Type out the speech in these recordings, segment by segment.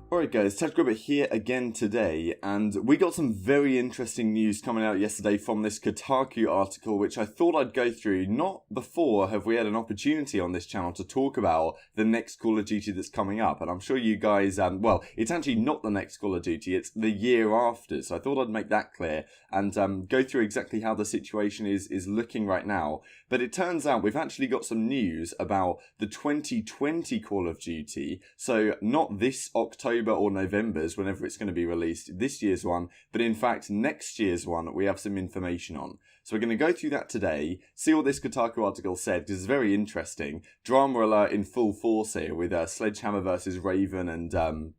Alright guys, Ted here again today, and we got some very interesting news coming out yesterday from this Kotaku article, which I thought I'd go through. Not before have we had an opportunity on this channel to talk about the next Call of Duty that's coming up, and I'm sure you guys, well, it's actually not the next Call of Duty, it's the year after, so I thought I'd make that clear, and go through exactly how the situation is looking right now. But it turns out we've actually got some news about the 2020 Call of Duty, so not this October or November's, whenever it's going to be released, this year's one, but in fact next year's one we have some information on. So we're going to go through that today, see what this Kotaku article said, because it's very interesting. Drama alert in full force here with Sledgehammer versus Raven and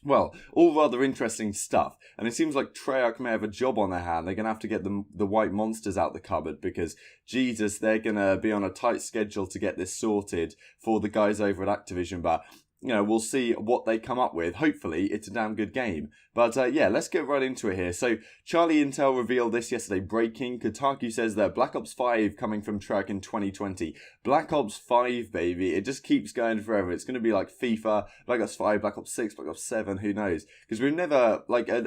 well, all rather interesting stuff. And it seems like Treyarch may have a job on their hand. They're going to have to get the white monsters out the cupboard because, Jesus, they're going to be on a tight schedule to get this sorted for the guys over at Activision. But, you know, we'll see what they come up with. Hopefully, it's a damn good game. But, yeah, let's get right into it here. So, Charlie Intel revealed this yesterday. Breaking. Kotaku says that Black Ops 5 coming from Treyarch in 2020. Black Ops 5, baby. It just keeps going forever. It's going to be like FIFA, Black Ops 5, Black Ops 6, Black Ops 7, who knows? Because we've never, like, a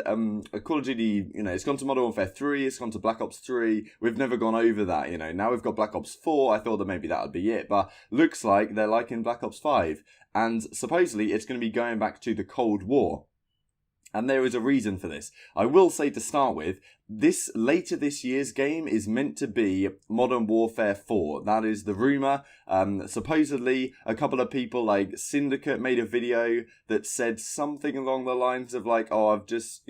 Call of Duty, you know, it's gone to Modern Warfare 3, it's gone to Black Ops 3. We've never gone over that, you know. Now we've got Black Ops 4. I thought that maybe that would be it. But looks like they're liking Black Ops 5. And supposedly it's going to be going back to the Cold War. And there is a reason for this. I will say to start with, later this year's game is meant to be Modern Warfare 4. That is the rumour. Supposedly, a couple of people like Syndicate made a video that said something along the lines of like, oh, I've just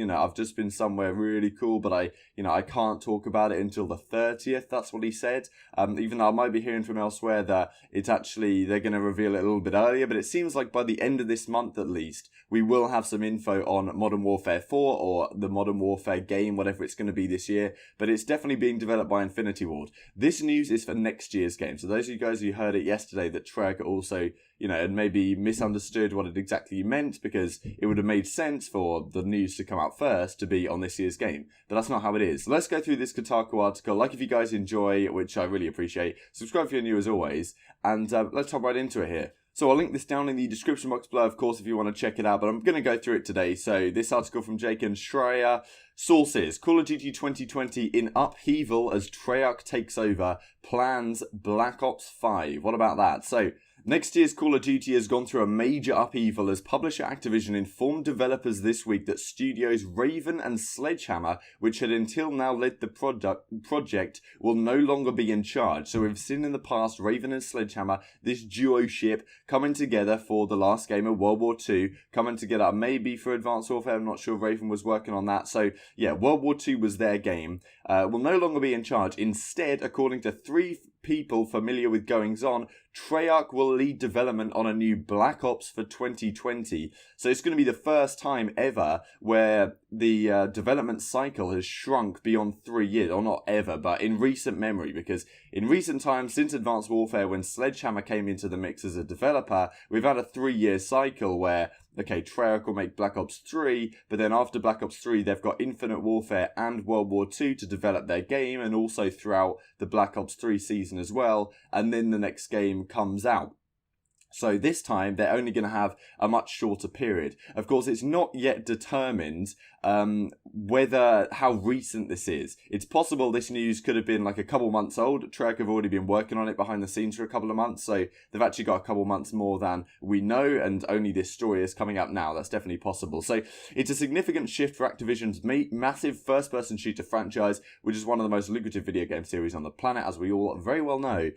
been somewhere really cool, but I can't talk about it until the 30th. That's what he said. Even though I might be hearing from elsewhere that it's actually, they're going to reveal it a little bit earlier, but it seems like by the end of this month at least, we will have some info on Modern Warfare 4 or the Modern Warfare game, whatever it's going to be this year, but it's definitely being developed by Infinity Ward. This news is for next year's game, so those of you guys who heard it yesterday that Treyarch also, you know, had maybe misunderstood what it exactly meant, because it would have made sense for the news to come out first to be on this year's game, but that's not how it is. So let's go through this Kotaku article. Like, if you guys enjoy, which I really appreciate, subscribe if you're new as always, and let's hop right into it here. So I'll link this down in the description box below, of course, if you want to check it out, but I'm going to go through it today. So this article from Jake and Schreier. Sources: Call of Duty 2020 in upheaval as Treyarch takes over, plans Black Ops 5. What about that? So, next year's Call of Duty has gone through a major upheaval as publisher Activision informed developers this week that studios Raven and Sledgehammer, which had until now led the project, will no longer be in charge. So we've seen in the past Raven and Sledgehammer, this duo ship, coming together for the last game of World War II, coming together maybe for Advanced Warfare. I'm not sure Raven was working on that. So yeah, World War II was their game. Will no longer be in charge. Instead, according to three people familiar with goings-on, Treyarch will lead development on a new Black Ops for 2020. So it's going to be the first time ever where the development cycle has shrunk beyond 3 years. Or not ever, but in recent memory. Because in recent times, since Advanced Warfare, when Sledgehammer came into the mix as a developer, we've had a 3-year cycle where, okay, Treyarch will make Black Ops 3, but then after Black Ops 3, they've got Infinite Warfare and World War 2 to develop their game, and also throughout the Black Ops 3 season as well, and then the next game comes out. So this time, they're only going to have a much shorter period. Of course, it's not yet determined how recent this is. It's possible this news could have been like a couple months old. Treyarch have already been working on it behind the scenes for a couple of months, so they've actually got a couple months more than we know, and only this story is coming out now. That's definitely possible. So it's a significant shift for Activision's massive first-person shooter franchise, which is one of the most lucrative video game series on the planet, as we all very well know.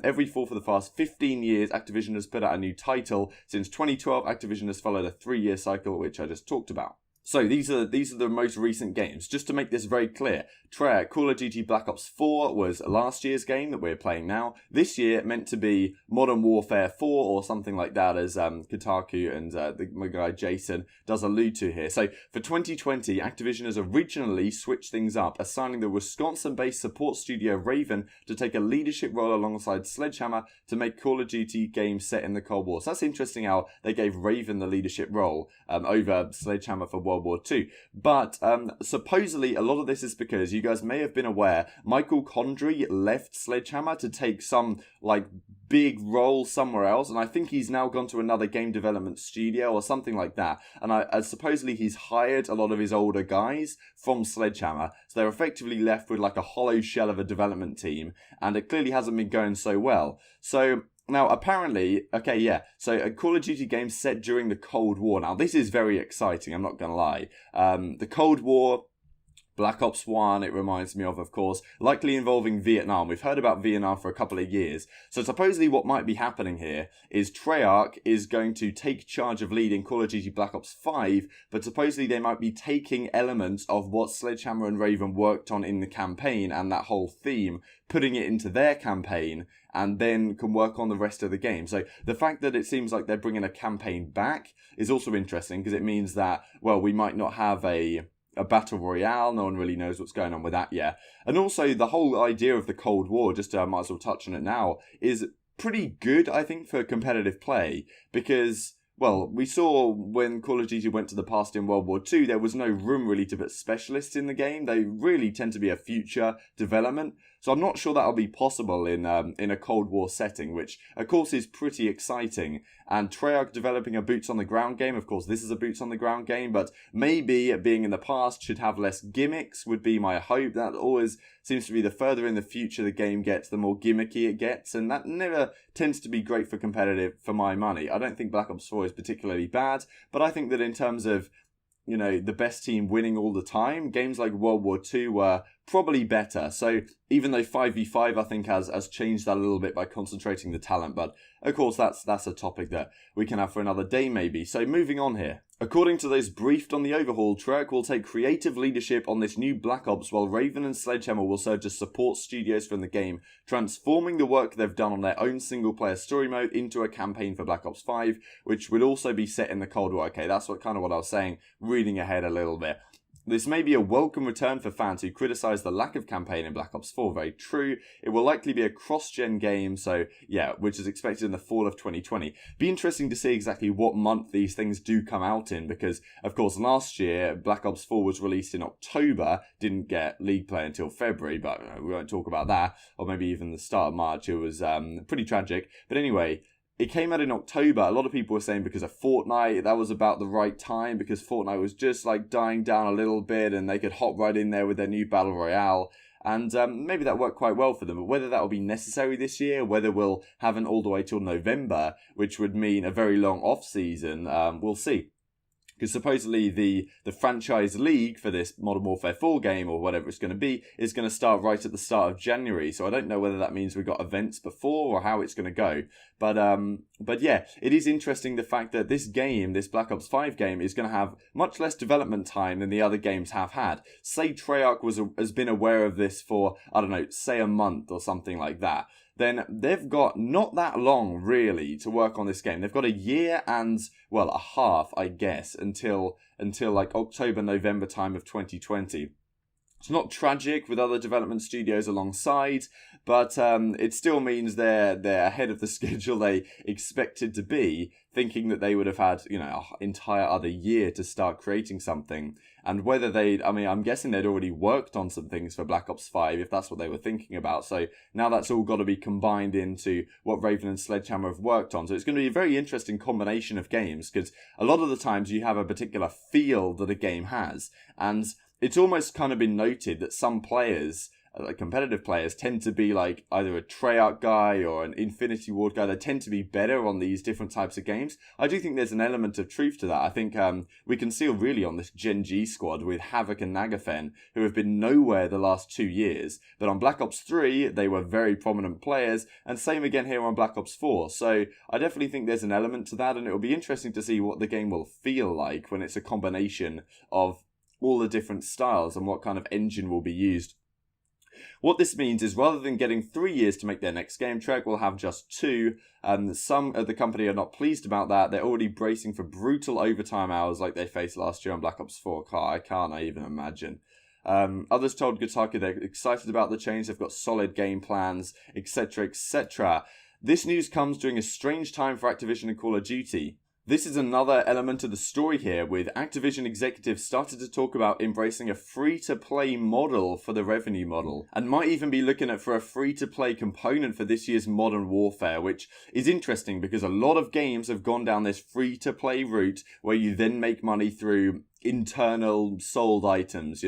Every fall for the past 15 years, Activision has put out a new title. Since 2012, Activision has followed a 3-year cycle, which I just talked about. So these are the most recent games. Just to make this very clear, Treyarch, Call of Duty Black Ops 4 was last year's game that we're playing now. This year meant to be Modern Warfare 4 or something like that, as Kotaku and my guy Jason does allude to here. So for 2020, Activision has originally switched things up, assigning the Wisconsin-based support studio Raven to take a leadership role alongside Sledgehammer to make Call of Duty games set in the Cold War. So that's interesting how they gave Raven the leadership role over Sledgehammer for World World War II. But supposedly a lot of this is because you guys may have been aware Michael Condrey left Sledgehammer to take some like big role somewhere else, and I think he's now gone to another game development studio or something like that, and supposedly he's hired a lot of his older guys from Sledgehammer, so they're effectively left with like a hollow shell of a development team, and it clearly hasn't been going so well. So now, apparently, so a Call of Duty game set during the Cold War. Now, this is very exciting, I'm not going to lie. The Cold War, Black Ops 1, it reminds me of course, likely involving Vietnam. We've heard about Vietnam for a couple of years. So supposedly what might be happening here is Treyarch is going to take charge of leading Call of Duty Black Ops 5, but supposedly they might be taking elements of what Sledgehammer and Raven worked on in the campaign and that whole theme, putting it into their campaign, and then can work on the rest of the game. So the fact that it seems like they're bringing a campaign back is also interesting, because it means that, well, we might not have a battle royale. No one really knows what's going on with that yet. And also the whole idea of the Cold War, just might as well touch on it now, is pretty good, I think, for competitive play, because, well, we saw when Call of Duty went to the past in World War II, there was no room really to put specialists in the game. They really tend to be a future development. So I'm not sure that'll be possible in a Cold War setting, which of course is pretty exciting. And Treyarch developing a boots on the ground game, of course this is a boots on the ground game, but maybe being in the past should have less gimmicks would be my hope. That always seems to be the further in the future the game gets, the more gimmicky it gets, and that never tends to be great for competitive for my money. I don't think Black Ops 4 is particularly bad, but I think that in terms of, you know, the best team winning all the time, games like World War II were probably better. So even though 5v5 I think has changed that a little bit by concentrating the talent, but of course that's a topic that we can have for another day maybe. So moving on here. According to those briefed on the overhaul, Treyarch will take creative leadership on this new Black Ops, while Raven and Sledgehammer will serve to support studios from the game, transforming the work they've done on their own single-player story mode into a campaign for Black Ops 5, which would also be set in the Cold War. Okay, that's what I was saying, reading ahead a little bit. This may be a welcome return for fans who criticise the lack of campaign in Black Ops 4, very true. It will likely be a cross-gen game, so yeah, which is expected in the fall of 2020. Be interesting to see exactly what month these things do come out in, because of course last year Black Ops 4 was released in October, didn't get League play until February, but we won't talk about that, or maybe even the start of March. It was pretty tragic, but anyway, it came out in October. A lot of people were saying because of Fortnite, that was about the right time, because Fortnite was just like dying down a little bit and they could hop right in there with their new Battle Royale. And maybe that worked quite well for them. But whether that will be necessary this year, whether we'll have an all the way till November, which would mean a very long off-season, we'll see. Because supposedly the franchise league for this Modern Warfare 4 game, or whatever it's going to be, is going to start right at the start of January. So I don't know whether that means we've got events before or how it's going to go. But yeah, it is interesting the fact that this game, this Black Ops 5 game, is going to have much less development time than the other games have had. Say Treyarch has been aware of this for, I don't know, say a month or something like that. Then they've got not that long, really, to work on this game. They've got a year and, well, a half, I guess, until like October, November time of 2020. It's not tragic with other development studios alongside, but it still means they're ahead of the schedule they expected to be, thinking that they would have had, you know, an entire other year to start creating something. And whether I'm guessing they'd already worked on some things for Black Ops 5, if that's what they were thinking about. So now that's all got to be combined into what Raven and Sledgehammer have worked on. So it's going to be a very interesting combination of games, because a lot of the times you have a particular feel that a game has. And it's almost kind of been noted that some players, like competitive players, tend to be like either a Treyarch guy or an Infinity Ward guy. They tend to be better on these different types of games. I do think there's an element of truth to that. I think we can see really on this Gen G squad with Havoc and Nagafen, who have been nowhere the last 2 years. But on Black Ops 3, they were very prominent players, and same again here on Black Ops 4. So I definitely think there's an element to that, and it'll be interesting to see what the game will feel like when it's a combination of all the different styles and what kind of engine will be used. What this means is rather than getting 3 years to make their next game, Treyarch will have just 2. Some of the company are not pleased about that. They're already bracing for brutal overtime hours like they faced last year on Black Ops 4. I can't even imagine. Others told Kotaku they're excited about the change. They've got solid game plans, etc., etc. This news comes during a strange time for Activision and Call of Duty. This is another element of the story here, with Activision executives started to talk about embracing a free-to-play model for the revenue model, and might even be looking at for a free-to-play component for this year's Modern Warfare, which is interesting because a lot of games have gone down this free-to-play route where you then make money through internal sold items,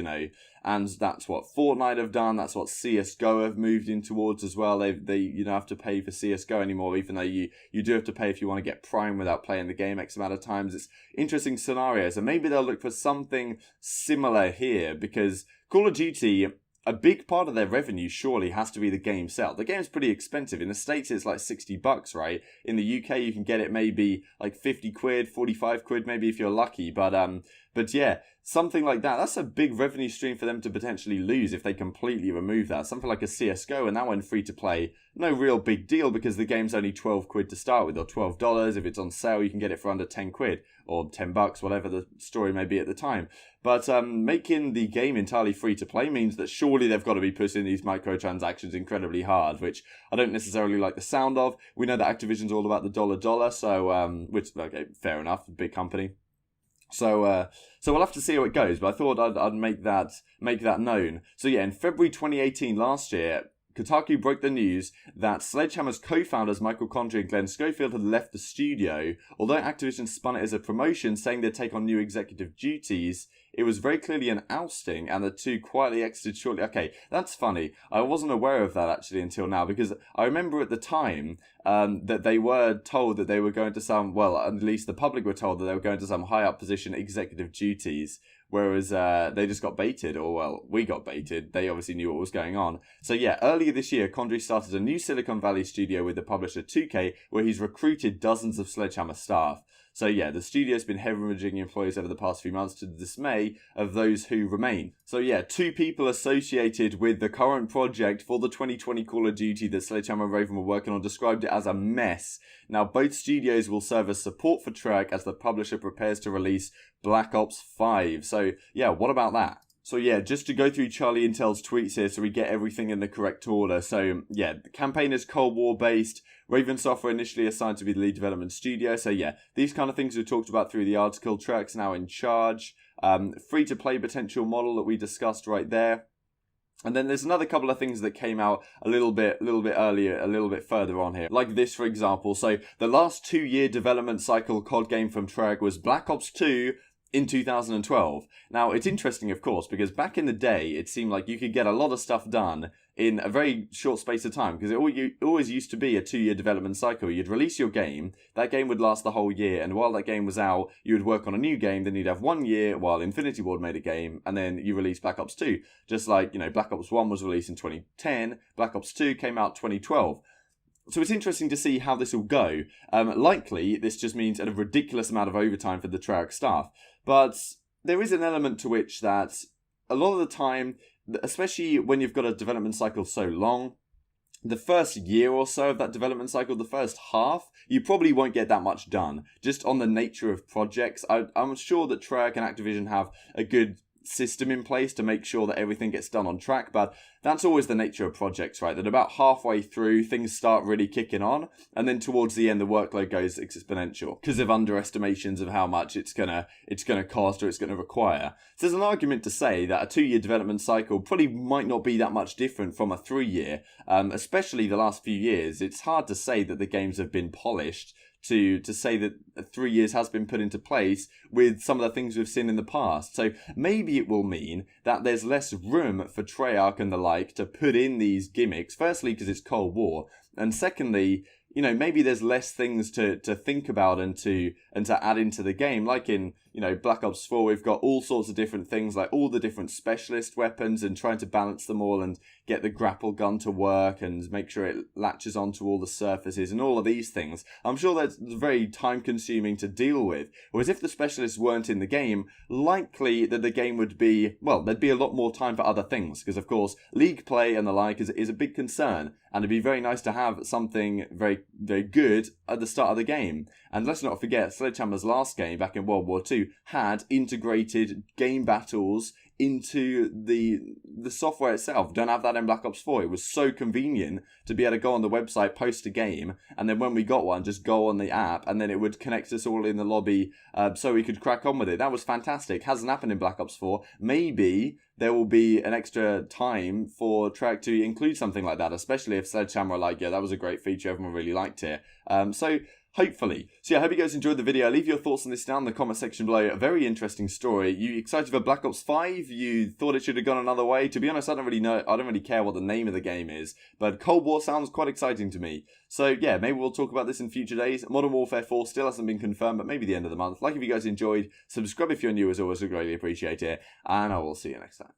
and that's what Fortnite have done. That's what CSGO have moved in towards as well. They you don't have to pay for CSGO anymore, even though you do have to pay if you want to get Prime without playing the game X amount of times. It's interesting scenarios, and maybe they'll look for something similar here, because Call of Duty, a big part of their revenue surely has to be the game sale. The game's pretty expensive. In the States, it's like $60, right? In the UK, you can get it maybe like 50 quid, 45 quid, maybe if you're lucky. But yeah, something like that. That's a big revenue stream for them to potentially lose if they completely remove that. Something like a CSGO, and that went free to play. No real big deal because the game's only 12 quid to start with, or $12. If it's on sale, you can get it for under 10 quid or $10, whatever the story may be at the time. But making the game entirely free to play means that surely they've got to be pushing these microtransactions incredibly hard, which I don't necessarily like the sound of. We know that Activision's all about the dollar, so which, okay, fair enough, big company. So we'll have to see how it goes, but I thought I'd make that known. So yeah, in February 2018 last year, Kotaku broke the news that Sledgehammer's co-founders Michael Condrey and Glenn Schofield had left the studio. Although Activision spun it as a promotion, saying they'd take on new executive duties, it was very clearly an ousting, and the two quietly exited shortly. Okay, that's funny. I wasn't aware of that actually until now, because I remember at the time that they were told that they were going to some, well, at least the public were told that they were going to some high-up position executive duties, whereas they just got baited, or, well, we got baited. They obviously knew what was going on. So yeah, earlier this year, Condrey started a new Silicon Valley studio with the publisher 2K, where he's recruited dozens of Sledgehammer staff. So yeah, the studio's been hemorrhaging employees over the past few months to the dismay of those who remain. So yeah, two people associated with the current project for the 2020 Call of Duty that Sledgehammer and Raven were working on described it as a mess. Now, both studios will serve as support for Treyarch as the publisher prepares to release Black Ops 5. So yeah, what about that? So yeah, just to go through Charlie Intel's tweets here so we get everything in the correct order. So yeah, the campaign is Cold War based. Raven Software initially assigned to be the lead development studio. So yeah, these kind of things we talked about through the article. Treyarch's now in charge. Free-to-play potential model that we discussed right there. And then there's another couple of things that came out a little bit earlier, a little bit further on here. Like this, for example. So the last 2-year development cycle COD game from Treyarch was Black Ops 2 in 2012. Now, it's interesting, of course, because back in the day, it seemed like you could get a lot of stuff done in a very short space of time, because it always used to be a 2-year development cycle. You'd release your game, that game would last the whole year, and while that game was out, you would work on a new game, then you'd have 1 year while Infinity Ward made a game, and then you release Black Ops 2. Just like, Black Ops 1 was released in 2010, Black Ops 2 came out 2012. So it's interesting to see how this will go. Likely, this just means a ridiculous amount of overtime for the Treyarch staff. But there is an element to which that a lot of the time, especially when you've got a development cycle so long, the first year or so of that development cycle, the first half, you probably won't get that much done. Just on the nature of projects, I'm sure that Treyarch and Activision have a good system in place to make sure that everything gets done on track, but that's always the nature of projects, right? That about halfway through, things start really kicking on, and then towards the end, the workload goes exponential because of underestimations of how much it's gonna cost or it's gonna require. So there's an argument to say that a 2-year development cycle probably might not be that much different from a 3-year, especially the last few years. It's hard to say that the games have been polished to say that 3 years has been put into place with some of the things we've seen in the past. So maybe it will mean that there's less room for Treyarch and the like to put in these gimmicks, firstly because it's Cold War, and secondly, maybe there's less things to think about and to add into the game. Like in, Black Ops 4, we've got all sorts of different things, like all the different specialist weapons and trying to balance them all and get the grapple gun to work and make sure it latches onto all the surfaces and all of these things. I'm sure that's very time consuming to deal with. Whereas if the specialists weren't in the game, likely that the game would be, well, there'd be a lot more time for other things. Because of course, league play and the like is a big concern. And it'd be very nice to have something very, very good at the start of the game. And let's not forget, Sledgehammer's last game back in World War II had integrated game battles into the software itself. Don't have that in Black Ops 4. It was so convenient to be able to go on the website, post a game, and then when we got one, just go on the app, and then it would connect us all in the lobby so we could crack on with it. That was fantastic. Hasn't happened in Black Ops 4. Maybe there will be an extra time for Treyarch to include something like that, especially if Sledgehammer are like, yeah, that was a great feature, everyone really liked it. So hopefully. So yeah, I hope you guys enjoyed the video. Leave your thoughts on this down in the comment section below. A very interesting story. You excited for Black Ops 5? You thought it should have gone another way? To be honest, I don't really care what the name of the game is, but Cold War sounds quite exciting to me. So yeah, maybe we'll talk about this in future days. Modern Warfare 4 still hasn't been confirmed, but maybe the end of the month. Like if you guys enjoyed, subscribe if you're new, as always, we greatly appreciate it, and I will see you next time.